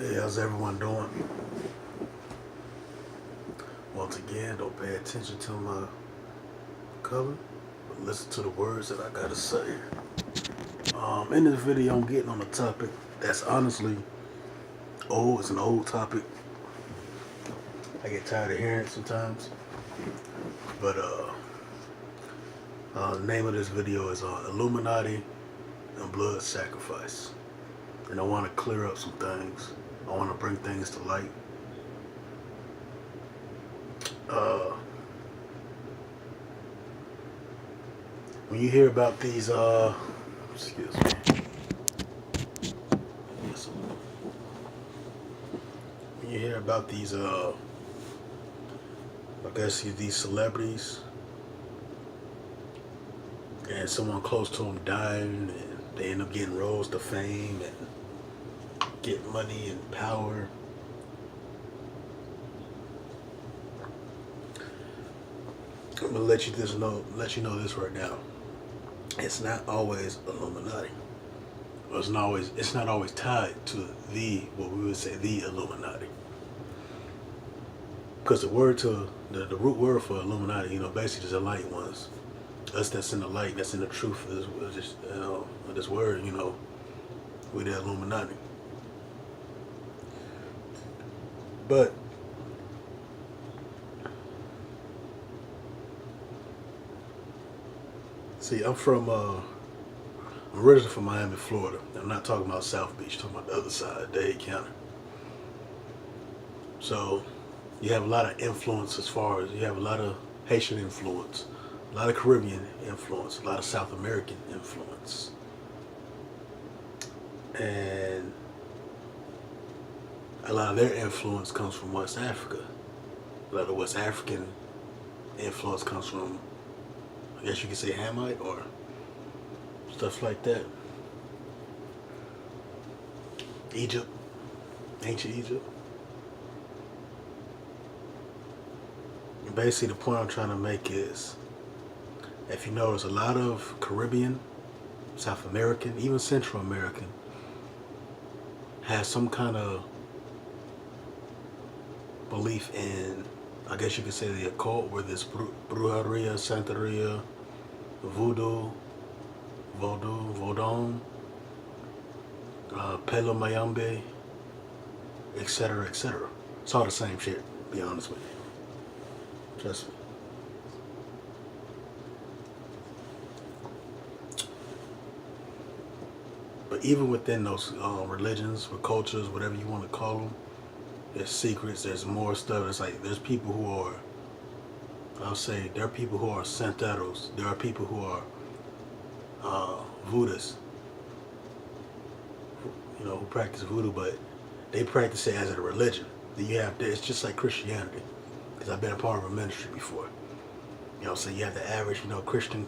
Hey, how's everyone doing? Once again, don't pay attention to my color, but listen to the words that I gotta say. In this video, I'm getting on a topic that's honestly old. It's an old topic. I get tired of hearing it sometimes. But the name of this video is Illuminati and Blood Sacrifice. And I want to clear up some things. I want to bring things to light. When you hear about these, excuse me. When you hear about these, I guess these celebrities, and someone close to them dying, and they end up getting rose to fame and get money and power. I'm gonna let you know this right now. It's not always Illuminati. It's not always tied to what we would say the Illuminati. Because the root word for Illuminati, basically is the light ones. Us that's in the light, that's in the truth of this word, we're the Illuminati. But see, I'm originally from Miami, Florida. I'm not talking about South Beach, I'm talking about the other side, Dade County. So you have a lot of influence you have a lot of Haitian influence, a lot of Caribbean influence, a lot of South American influence. And a lot of their influence comes from West Africa. A lot of West African influence comes from, I guess you could say, Hamite or stuff like that. Egypt, ancient Egypt. And basically the point I'm trying to make is, if you notice, a lot of Caribbean, South American, even Central American, has some kind of belief in, I guess you could say, the occult, where this brujeria, santeria, voodoo, vodun, pelo mayambe, etc., etc. It's all the same shit, to be honest with you. Trust me. But even within those religions or cultures, whatever you want to call them, there's secrets, there's more stuff. It's like there's people who are, there are people who are santeros, there are people who are Buddhists, who practice voodoo, but they practice it as a religion. Then you have, it's just like Christianity, because I've been a part of a ministry before. So you have the average, Christian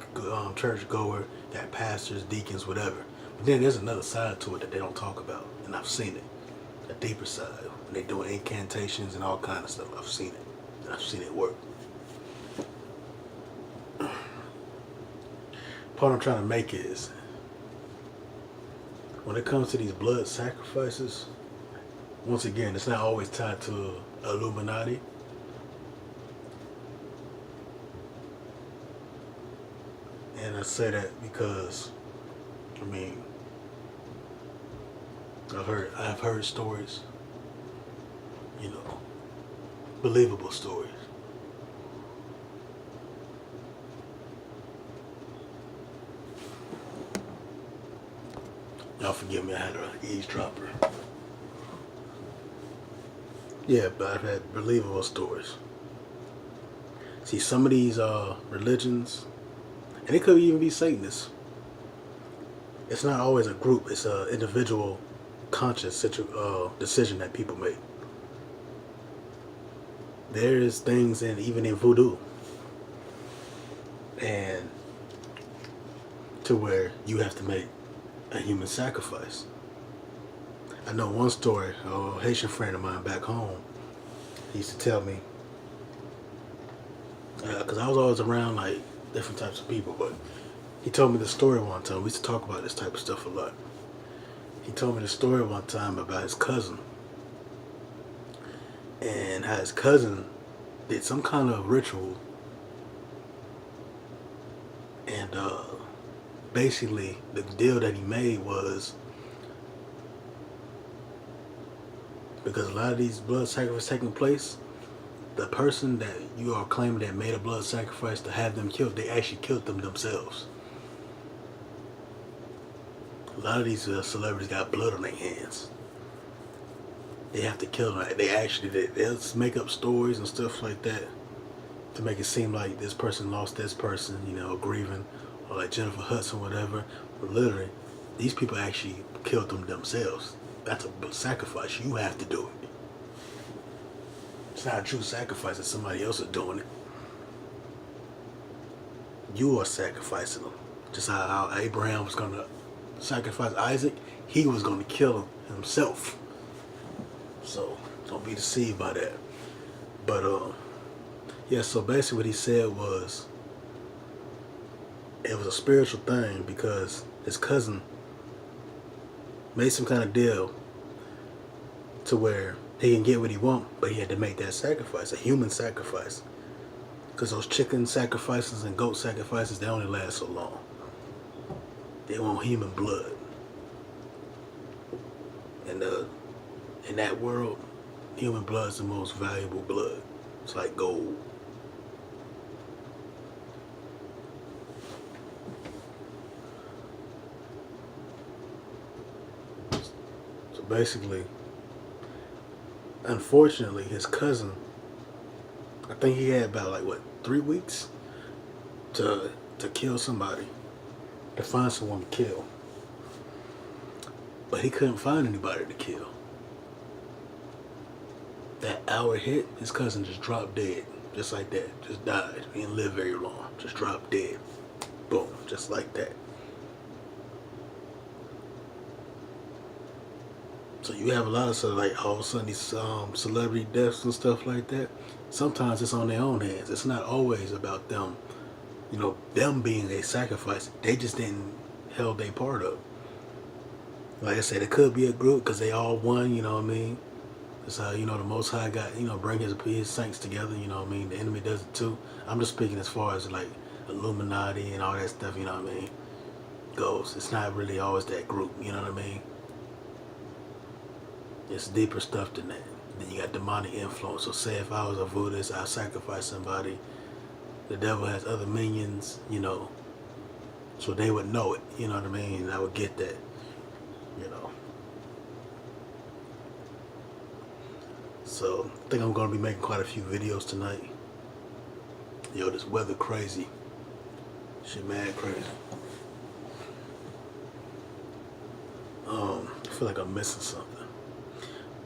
church goer, that pastors, deacons, whatever. But then there's another side to it that they don't talk about, and I've seen it, a deeper side. When they're doing incantations and all kind of stuff, I've seen it, and I've seen it work. Part I'm trying to make is, when it comes to these blood sacrifices, once again, it's not always tied to Illuminati. And I say that because, I've heard stories, believable stories. Y'all forgive me, I had an eavesdropper. Yeah, but I've had believable stories. See, some of these religions, and it could even be Satanists, it's not always a group, it's an individual conscious decision that people make. There's things even in voodoo, and to where you have to make a human sacrifice. I know one story, a Haitian friend of mine back home, he used to tell me, because I was always around like different types of people, but he told me the story one time. We used to talk about this type of stuff a lot. He told me the story one time about his cousin. and how his cousin did some kind of ritual, and basically the deal that he made was, because a lot of these blood sacrifices taking place, the person that you are claiming that made a blood sacrifice to have them killed, they actually killed them themselves. A lot of these celebrities got blood on their hands. They have to kill them. They'll make up stories and stuff like that to make it seem like this person lost this person, grieving, or like Jennifer Hudson, whatever. But literally, these people actually killed them themselves. That's a sacrifice. You have to do it. It's not a true sacrifice that somebody else is doing it. You are sacrificing them. Just how Abraham was going to sacrifice Isaac, he was going to kill him himself. So don't be deceived by that. But yeah, so basically what he said was, it was a spiritual thing because his cousin made some kind of deal to where he can get what he want, but he had to make that sacrifice, a human sacrifice. Because those chicken sacrifices and goat sacrifices, they only last so long. They want human blood. And in that world, human blood is the most valuable blood. It's like gold. So basically, unfortunately, his cousin, I think he had about 3 weeks to kill somebody, to find someone to kill. But he couldn't find anybody to kill. That hour hit, his cousin just dropped dead. Just like that. Just died. He didn't live very long. Just dropped dead. Boom. Just like that. So you have a lot of all of a sudden these celebrity deaths and stuff like that. Sometimes it's on their own hands. It's not always about them, them being a sacrifice. They just didn't held their part up. Like I said, it could be a group because they all won, you know what I mean? That's how, the Most High got, bring his saints together, you know what I mean? The enemy does it too. I'm just speaking as far as Illuminati and all that stuff, you know what I mean, goes. It's not really always that group, you know what I mean? It's deeper stuff than that. Then you got demonic influence. So say if I was a Buddhist, I sacrifice somebody. The devil has other minions, so they would know it, you know what I mean? And I would get that, So I think I'm going to be making quite a few videos tonight. Yo, this weather crazy. Shit mad crazy. I feel like I'm missing something.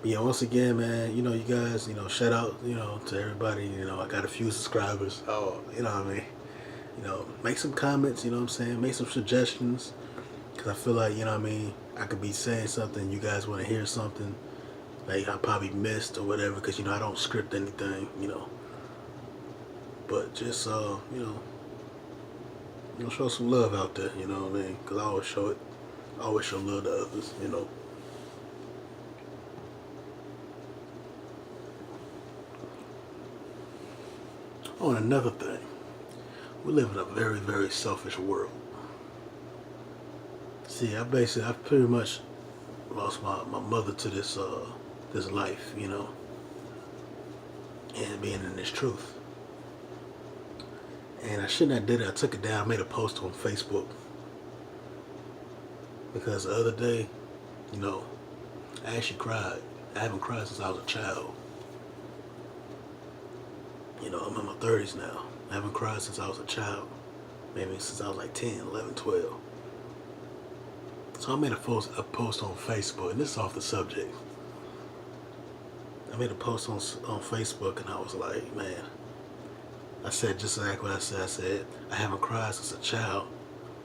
But yeah, once again, man, you guys, shout out, to everybody. I got a few subscribers. Oh, you know what I mean? Make some comments, you know what I'm saying? Make some suggestions. Because I feel like, I could be saying something, you guys want to hear something I probably missed or whatever, because, I don't script anything, But just, show some love out there, you know what I mean? Because I always show it. I always show love to others, Oh, and another thing. We live in a very, very selfish world. See, I pretty much lost my mother to this life, and being in this truth. And I shouldn't have did it. I took it down. I made a post on Facebook. Because the other day, I actually cried. I haven't cried since I was a child. I'm in my 30s now. I haven't cried since I was a child. Maybe since I was 10, 11, 12. So I made a post on Facebook, and this is off the subject. I made a post on Facebook, and I was like, man, I said just exactly what I said. I said, I haven't cried since a child.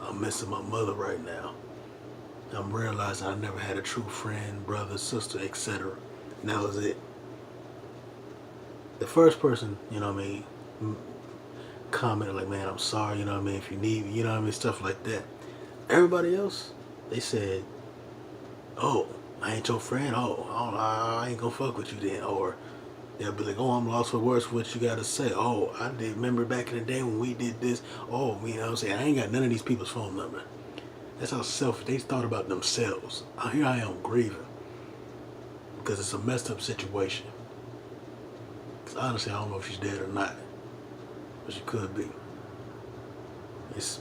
I'm missing my mother right now. I'm realizing I never had a true friend, brother, sister, etc. And that was it. The first person, commented man, I'm sorry, if you need me, stuff like that. Everybody else, they said, oh, I ain't your friend. Oh, I ain't gonna fuck with you then. Or, They'll be like, oh, I'm lost for words for what you got to say. Oh, I did remember back in the day when we did this. Oh, you know what I'm saying? I ain't got none of these people's phone number. That's how selfish they thought about themselves. Here I am grieving because it's a messed up situation. Because honestly, I don't know if she's dead or not, but she could be. It's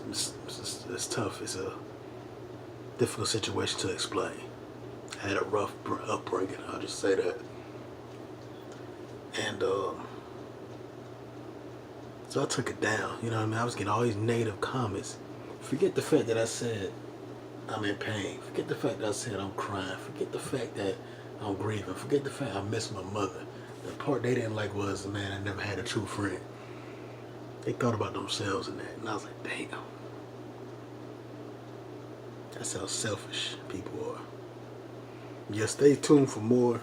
tough. It's a difficult situation to explain. I had a rough upbringing. I'll just say that. And so I took it down. You know what I mean? I was getting all these negative comments. Forget the fact that I said I'm in pain. Forget the fact that I said I'm crying. Forget the fact that I'm grieving. Forget the fact I miss my mother. The part they didn't like was, man, I never had a true friend. They thought about themselves in that. And I was like, damn. That's how selfish people are. Yeah, stay tuned for more.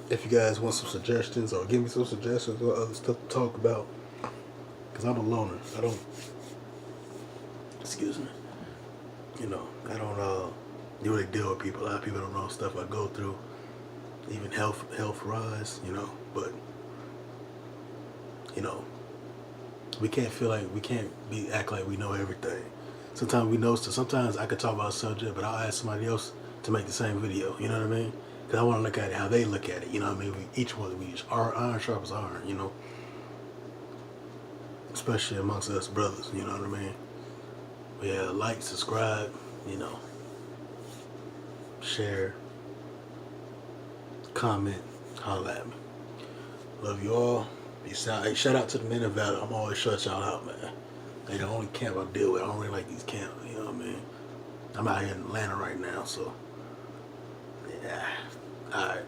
If you guys want some suggestions or give me some suggestions or other stuff to talk about. Because I'm a loner. I don't, excuse me. You know, I don't really deal with people. A lot of people don't know stuff I go through. Even health rise, you know. But, you know, we can't act like we know everything. Sometimes we know stuff. Sometimes I could talk about a subject, but I'll ask somebody else to make the same video. You know what I mean? Because I want to look at it how they look at it. You know what I mean? We our iron sharpens iron. You know, especially amongst us brothers. You know what I mean? Yeah, like, subscribe. You know, share, comment, holla at me. Love you all. Peace out. Hey, shout out to the men of valor. I'm always shut y'all out, man. They the only camp I deal with. I don't really like these camps, you know what I mean? I'm out here in Atlanta right now, so yeah. Alright.